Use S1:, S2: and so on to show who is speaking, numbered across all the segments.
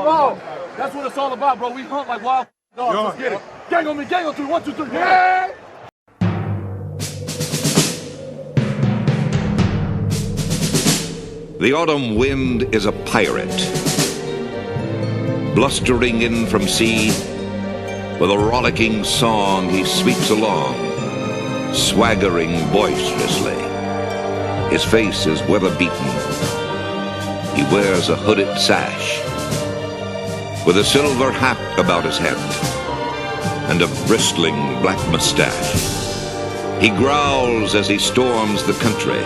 S1: Bro, that's what it's all about, bro. We hunt like wild dogs. Let's get it. Gang on me, gang on 3. 1, 2, 3. Yeah!
S2: The autumn wind is a pirate, blustering in from sea. With a rollicking song he sweeps along, swaggering boisterously. His face is weather-beaten. He wears a hooded sash, with a silver hat about his head, and a bristling black mustache. He growls as he storms the country,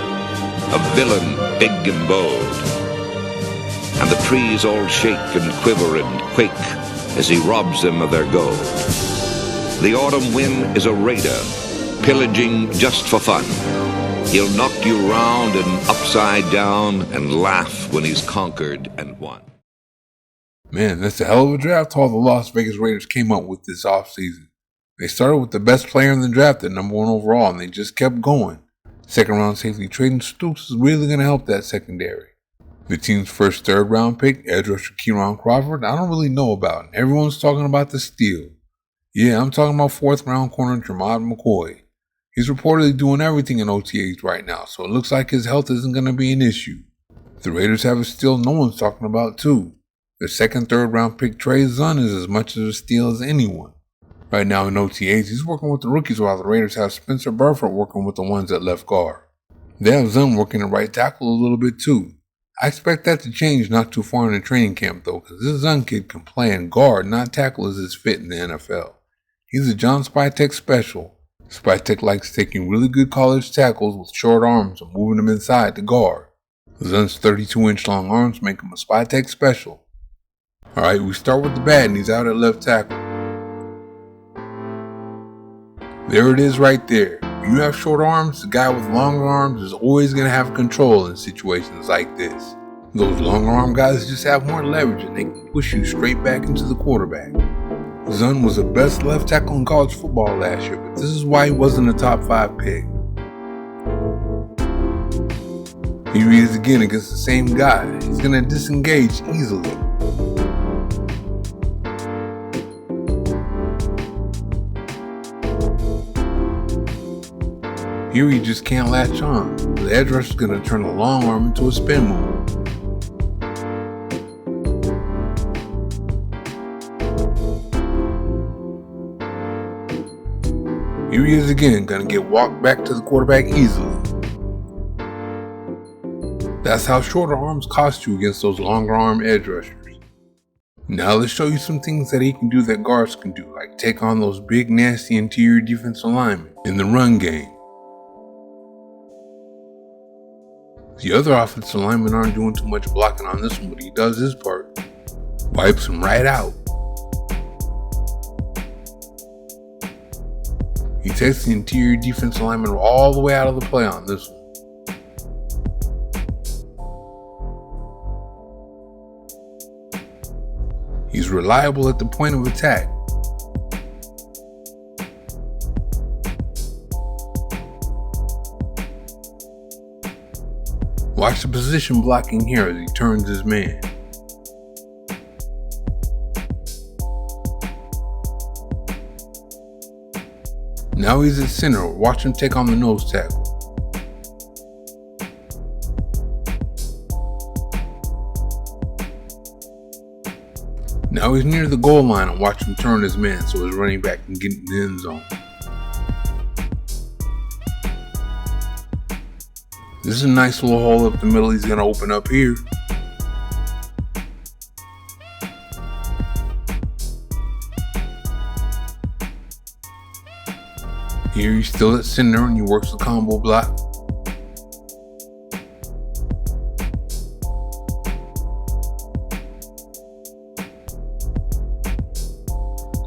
S2: a villain big and bold. And the trees all shake and quiver and quake as he robs them of their gold. The autumn wind is a raider, pillaging just for fun. He'll knock you round and upside down and laugh when he's conquered and won.
S3: Man, that's a hell of a draft all the Las Vegas Raiders came up with this offseason. They started with the best player in the draft at number 1 overall, and they just kept going. Second round safety Trey Zuhn is really going to help that secondary. The team's first third round pick, edge rusher Kieran Crawford, I don't really know about. Everyone's talking about the steal. Yeah, I'm talking about fourth round corner Jermod McCoy. He's reportedly doing everything in OTAs right now, so it looks like his health isn't going to be an issue. The Raiders have a steal no one's talking about too. Their second third round pick Trey Zuhn is as much of a steal as anyone. Right now in OTAs, he's working with the rookies while the Raiders have Spencer Burford working with the ones at left guard. They have Zuhn working at right tackle a little bit too. I expect that to change not too far in the training camp though, because this Zuhn kid can play and guard, not tackle as his fit in the NFL. He's a John Spytek special. Spytek likes taking really good college tackles with short arms and moving them inside to guard. Zuhn's 32-inch long arms make him a Spytek special. Alright, we start with the bad and he's out at left tackle. There it is right there. When you have short arms, the guy with longer arms is always going to have control in situations like this. Those longer arm guys just have more leverage and they can push you straight back into the quarterback. Zuhn was the best left tackle in college football last year, but this is why he wasn't a top 5 pick. Here he is again against the same guy. He's going to disengage easily. Here he just can't latch on. The edge rusher is going to turn the long arm into a spin move. Here he is again, going to get walked back to the quarterback easily. That's how shorter arms cost you against those longer arm edge rushers. Now let's show you some things that he can do that guards can do, like take on those big nasty interior defensive linemen in the run game. The other offensive linemen aren't doing too much blocking on this one, but he does his part. Wipes him right out. He takes the interior defensive lineman all the way out of the play on this one. He's reliable at the point of attack. Watch the position blocking here as he turns his man. Now he's at center. Watch him take on the nose tackle. Now he's near the goal line and watch him turn his man so his running back can get in the end zone. This is a nice little hole up the middle he's going to open up here. Here he's still at center and he works the combo block.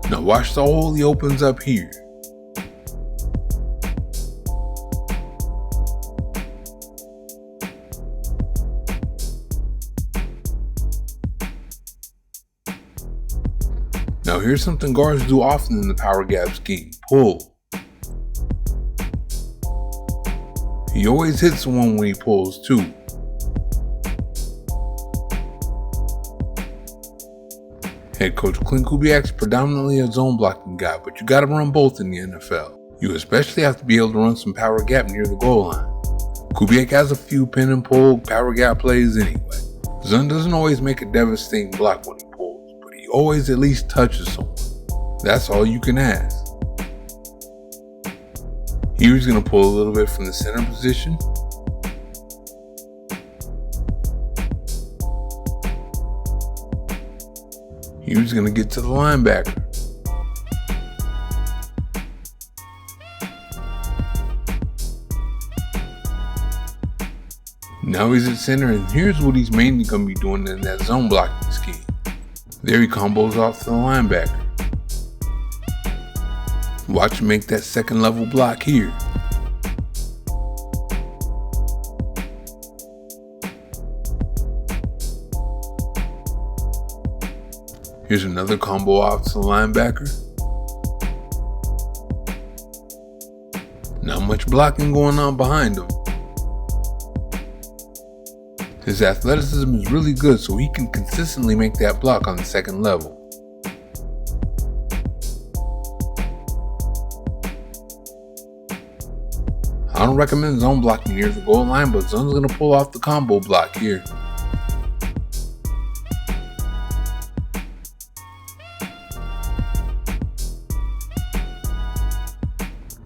S3: Now watch the hole he opens up here. Now here's something guards do often in the power gap scheme. Pull. He always hits someone when he pulls too. Head coach Clint Kubiak's predominantly a zone blocking guy, but you gotta run both in the NFL. You especially have to be able to run some power gap near the goal line. Kubiak has a few pin and pull power gap plays anyway. Zuhn doesn't always make a devastating block when he pulls, but he always at least touches someone. That's all you can ask. Here he's going to pull a little bit from the center position. Here he's going to get to the linebacker. Now he's at center, and here's what he's mainly going to be doing in that zone blocking scheme. There he combos off to the linebacker. Watch him make that second level block here. Here's another combo off to the linebacker. Not much blocking going on behind him. His athleticism is really good, so he can consistently make that block on the second level. I don't recommend zone blocking near the goal line, but Zuhn's going to pull off the combo block here.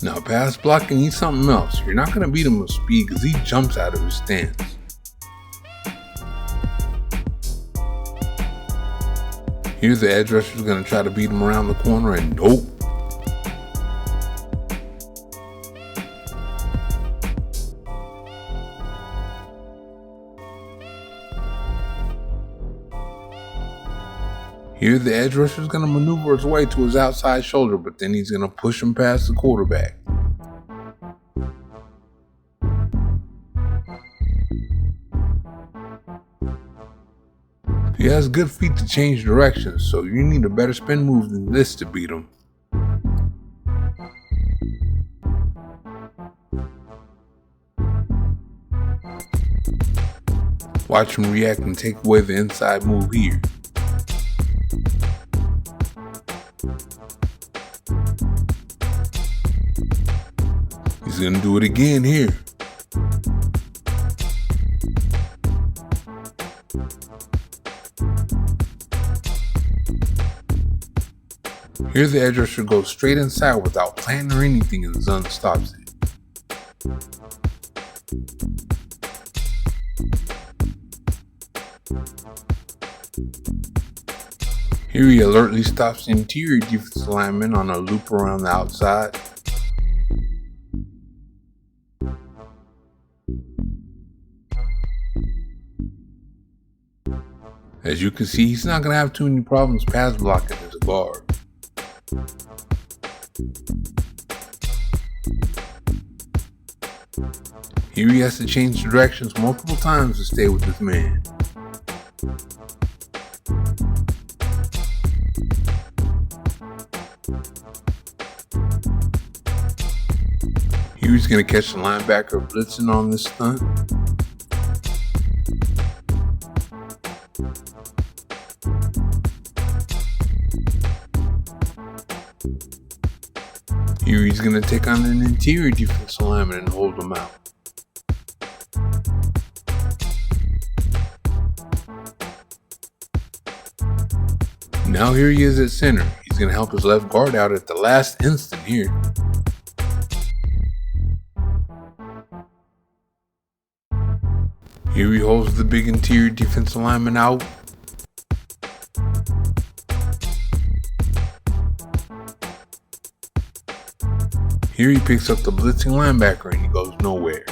S3: Now pass blocking, he's something else. You're not going to beat him with speed because he jumps out of his stance. Here the edge rusher is going to try to beat him around the corner, and nope. Here the edge rusher is going to maneuver his way to his outside shoulder, but then he's going to push him past the quarterback. He has good feet to change directions, so you need a better spin move than this to beat him. Watch him react and take away the inside move here. He's going to do it again here. Here the edge rusher goes straight inside without planning or anything, and Zuhn stops it. Here he alertly stops the interior defensive lineman on a loop around the outside. As you can see, he's not going to have too many problems pass blocking as a guard. Here he has to change directions multiple times to stay with his man. Here he's going to catch the linebacker blitzing on this stunt. Here he's going to take on an interior defensive lineman and hold him out. Now here he is at center. He's going to help his left guard out at the last instant here. Here he holds the big interior defensive lineman out. Here he picks up the blitzing linebacker and he goes nowhere.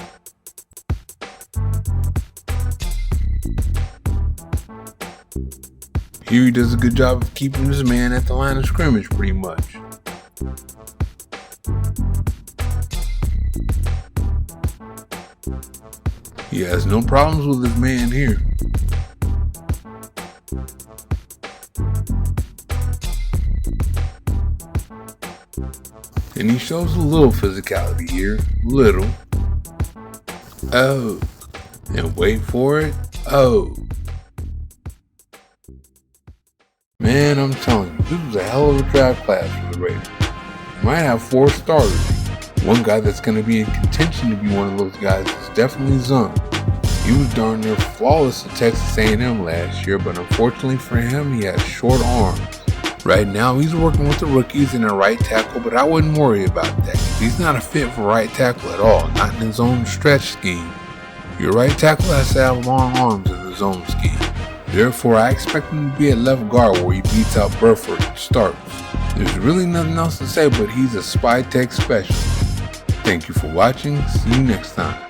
S3: Here he does a good job of keeping his man at the line of scrimmage pretty much. He has no problems with his man here. And he shows a little physicality here. Little. Oh. And wait for it. Oh. Man, I'm telling you, this was a hell of a draft class for the Raiders. You might have 4 starters. One guy that's going to be in contention to be one of those guys is definitely Zuhn. He was darn near flawless at Texas A&M last year, but unfortunately for him, he has short arms. Right now, he's working with the rookies in a right tackle, but I wouldn't worry about that. He's not a fit for right tackle at all, not in his own stretch scheme. Your right tackle has to have long arms in the zone scheme. Therefore, I expect him to be at left guard where he beats out Burford and starts. There's really nothing else to say, but he's a Spytek specialist. Thank you for watching. See you next time.